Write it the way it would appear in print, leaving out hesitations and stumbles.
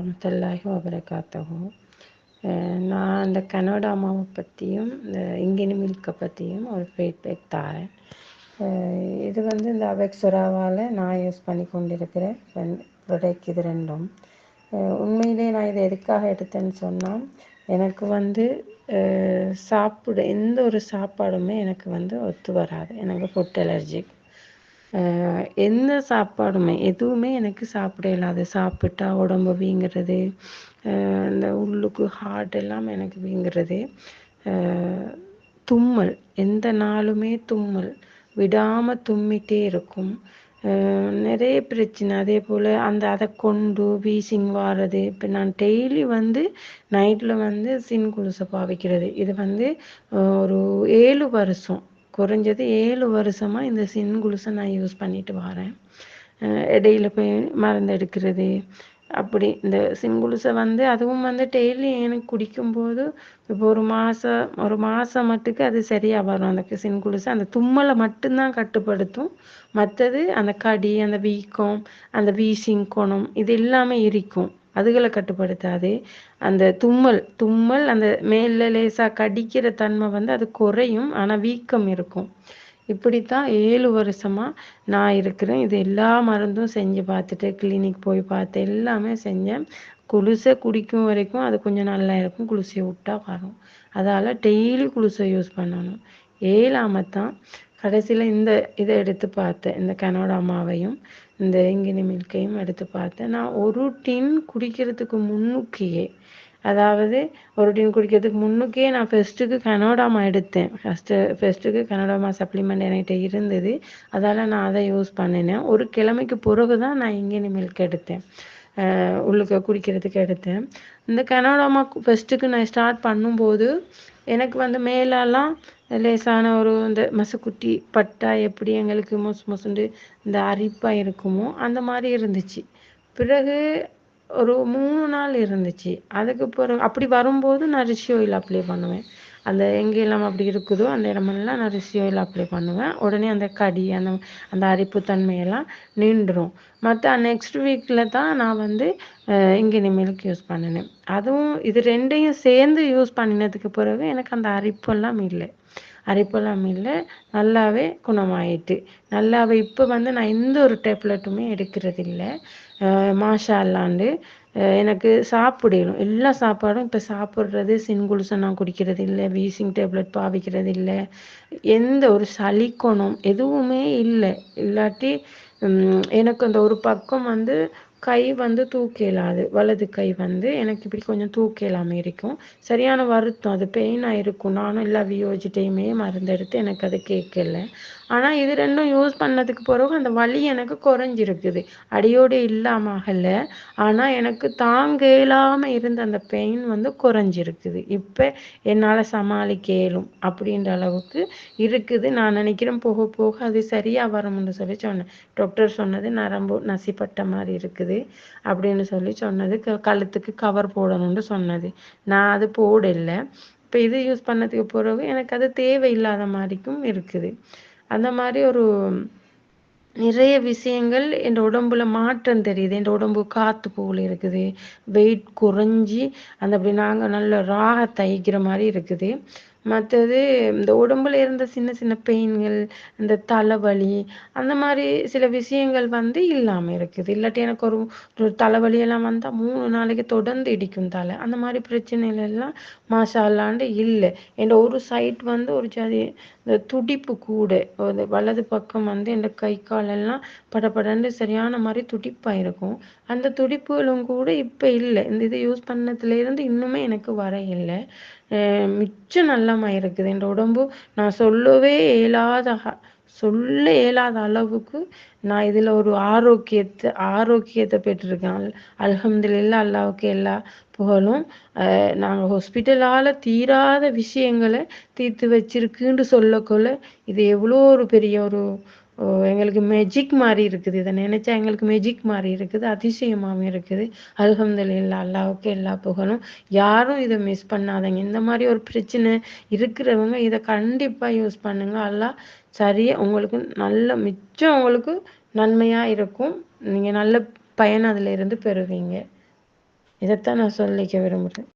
வரமத்துல்லாஹி வபரகாத்துஹு. நான் இந்த கனடா மாவை பற்றியும் இந்த இங்கினி மில்கை பற்றியும் ஒரு ஃபீட்பேக் தரேன். இது இந்த அவெக்ஸராவால் நான் யூஸ் பண்ணி கொண்டிருக்கிற ப்ராடக்ட் இது ரெண்டும். உண்மையிலே நான் இதை எதுக்காக எடுத்தேன்னு சொன்னால், எனக்கு சாப்பிட எந்த ஒரு சாப்பாடுமே எனக்கு ஒத்து வராது. எனக்கு ஃபுட் அலர்ஜிக். எந்த சாப்பாடுமே எதுவுமே எனக்கு சாப்பிட இல்லாது. சாப்பிட்டா உடம்பு வீங்கிறது, இந்த உள்ளுக்கு ஹார்ட் எல்லாம் எனக்கு வீங்கிறது, தும்மல் எந்த நாளுமே தும்மல் விடாமல் தும்மிட்டே இருக்கும். நிறைய பிரச்சனை. அதே போல் அதை கொண்டு வீசிங் வாரது. இப்போ நான் டெய்லி நைட்டில் சின்குளுசை பாவிக்கிறது. இது ஒரு 7 வருஷம், குறைஞ்சது 7 வருஷமாக இந்த சின்குளுசை நான் யூஸ் பண்ணிட்டு வரேன். இடையில போய் மருந்து எடுக்கிறது அப்படி. இந்த சின்குளுசை அதுவும் டெய்லி எனக்கு குடிக்கும்போது இப்போ ஒரு மாதம் மட்டுக்கு அது சரியாக வரும். அந்த சின்குளுசை அந்த தும்மலை மட்டும்தான் கட்டுப்படுத்தும். மற்றது அந்த கடி, அந்த வீக்கம், அந்த வீசிங் குணம் இது எல்லாமே இருக்கும். அதுகளை கட்டுப்படுத்தாது. அந்த தும்மல் அந்த மேலே லேசாக கடிக்கிற தன்மை அது குறையும். ஆனால் வீக்கம் இருக்கும். இப்படித்தான் 7 வருஷமாக நான் இருக்கிறேன். இது எல்லா மருந்தும் செஞ்சு பார்த்துட்டு, கிளினிக் போய் பார்த்து எல்லாமே செஞ்சேன். குளுசை குடிக்கும் வரைக்கும் அது கொஞ்சம் நல்லா இருக்கும். குளுசையை விட்டா வரும். அதால் டெய்லி குளுசை யூஸ் பண்ணணும். 7ஆமத்தான் கடைசியில் இதை எடுத்து பார்த்தேன். இந்த கனடா மாவையும் இந்த இங்கினி மில்கையும் எடுத்து பார்த்தேன். நான் ஒரு டின் குடிக்கிறதுக்கு முன்னுக்கே, அதாவது ஒரு டின் குடிக்கிறதுக்கு முன்னுக்கே நான் ஃபஸ்ட்டுக்கு கனடாமா எடுத்தேன். ஃபஸ்ட்டுக்கு கனடாமா சப்ளிமெண்ட் என்கிட்ட இருந்தது. அதால் நான் அதை யூஸ் பண்ணினேன். ஒரு கிழமைக்கு பிறகு தான் நான் இங்கினி மில்க் எடுத்தேன். உள்ளுக்க குடிக்கிறதுக்கு எடுத்தேன். இந்த கனடாமா ஃபஸ்ட்டுக்கு நான் ஸ்டார்ட் பண்ணும்போது எனக்கு மேலெல்லாம் லேசான இந்த மசக்குட்டி பட்டா எப்படி எங்களுக்கு மொசுண்டு இந்த அரிப்பாக இருக்குமோ அந்த மாதிரி இருந்துச்சு. பிறகு ஒரு 3 நாள் இருந்துச்சு. அதுக்கு பிறகு அப்படி வரும்போது நான் ரிஷ் ஆயில் அப்ளை பண்ணுவேன். அந்த எங்கெல்லாம் அப்படி இருக்குதோ அந்த இடமெல்லாம் நான் ரிஷ் ஆயில் அப்ளை பண்ணுவேன். உடனே அந்த கடி, அந்த அரிப்பு தன்மையெல்லாம் நின்றுடும். மற்ற நெக்ஸ்ட் வீக்கில் தான் நான் இங்கினி மில்க் யூஸ் பண்ணினேன். அதுவும் இது ரெண்டையும் சேர்ந்து யூஸ் பண்ணினதுக்கு பிறகு எனக்கு அந்த அரிப்பெல்லாம் இல்லை. நல்லாவே குணமாயிட்டு. நல்லாவே இப்போ நான் எந்த ஒரு டேப்லெட்டுமே எடுக்கிறது இல்லை. மாஷா அல்லாண்டு எனக்கு சாப்பிடணும். எல்லா சாப்பாடும் இப்போ சாப்பிட்றது. சின்குளுசை நான் குடிக்கிறது இல்லை. வீசிங் டேப்லெட் பாவிக்கிறது இல்லை. எந்த ஒரு சளிக்கணும் எதுவுமே இல்லை. இல்லாட்டி எனக்கு அந்த ஒரு பக்கம் கை தூக்க இயலாது. வலது கை எனக்கு இப்படி கொஞ்சம் தூக்க இல்லாமல் இருக்கும். சரியான வருத்தம், அது பெயினாக இருக்கும். நானும் எல்லா வியோஜிட்டையுமே மருந்து எடுத்து எனக்கு அது கேட்கல. ஆனால் இது ரெண்டும் யூஸ் பண்ணதுக்கு பிறகு அந்த வலி எனக்கு குறைஞ்சிருக்குது. அடியோடு இல்லாமல, ஆனால் எனக்கு தாங்க இயலாமல் இருந்த அந்த பெயின் குறைஞ்சிருக்குது. இப்போ என்னால் சமாளிக்க இயலும் அப்படின்ற அளவுக்கு இருக்குது. நான் நினைக்கிறேன் போக போக அது சரியாக வரும்னு சொன்னேன். டாக்டர் சொன்னது நரம்பு நசிப்பட்ட மாதிரி இருக்குது அப்படின்னு சொன்னது. கழுத்துக்கு கவர் போடணும்னு சொன்னது. நான் அது போடலை. இப்போ இது யூஸ் பண்ணதுக்கு பிறகு எனக்கு அது தேவையில்லாத மாதிரிக்கும் இருக்குது. அந்த மாதிரி நிறைய விஷயங்கள் என் உடம்புல மாற்றம் தெரியுது. என் உடம்பு காற்று போல் இருக்குது. வெயிட் குறைஞ்சி அப்படி நாங்கள் நல்ல ராக தைக்கிற மாதிரி இருக்குது. மற்றது இந்த உடம்புல இருந்த சின்ன சின்ன பெயின்கள், இந்த தலைவலி, அந்த மாதிரி சில விஷயங்கள் இல்லாமல் இருக்குது. இல்லாட்டி எனக்கு ஒரு தலைவலியெல்லாம் வந்தால் 3 நாளைக்கு தொடர்ந்து இடிக்கும் தலை. அந்த மாதிரி பிரச்சனைகள் எல்லாம் மாஷா அல்லாண்டு இல்லை. என் ஒரு சைட் ஒரு ஜாதி இந்த துடிப்பு கூட, வலது பக்கம் இந்த கை காலெல்லாம் படப்படன்னு சரியான மாதிரி துடிப்பாக இருக்கும். அந்த துடிப்புகளும் கூட இப்போ இல்லை. இந்த இது யூஸ் பண்ணதுலேருந்து இன்னுமே எனக்கு வர இல்லை. மிச்சம் நல்லமா இருக்குது என் உடம்பு. நான் சொல்ல இயலாத அளவுக்கு நான் இதில் ஒரு ஆரோக்கியத்தை பெற்றிருக்கேன். அல்ஹம்துலில்லாஹ், அல்லாவுக்கு எல்லா புகழும். நாங்கள் ஹாஸ்பிட்டலால் தீராத விஷயங்களை தீர்த்து வச்சிருக்குன்னு சொல்லக்கொள்ள இது எவ்வளோ ஒரு பெரிய எங்களுக்கு மேஜிக் மாதிரி இருக்குது. இதை நினைச்சா எங்களுக்கு மேஜிக் மாதிரி இருக்குது. அதிசயமாகவும் இருக்குது. அல்ஹம்துலில்லாஹ், அல்லாவுக்கு எல்லா புகழும். யாரும் இதை மிஸ் பண்ணாதீங்க. இந்த மாதிரி ஒரு பிரச்சனை இருக்கிறவங்க இதை கண்டிப்பாக யூஸ் பண்ணுங்க. அல்லாஹ் சரியாக உங்களுக்கு மிச்சம் உங்களுக்கு நன்மையாக இருக்கும். நீங்கள் நல்ல பயன் அதில் இருந்து பெறுவீங்க. இதைத்தான் நான் சொல்லிக்க விரும்புகிறேன்.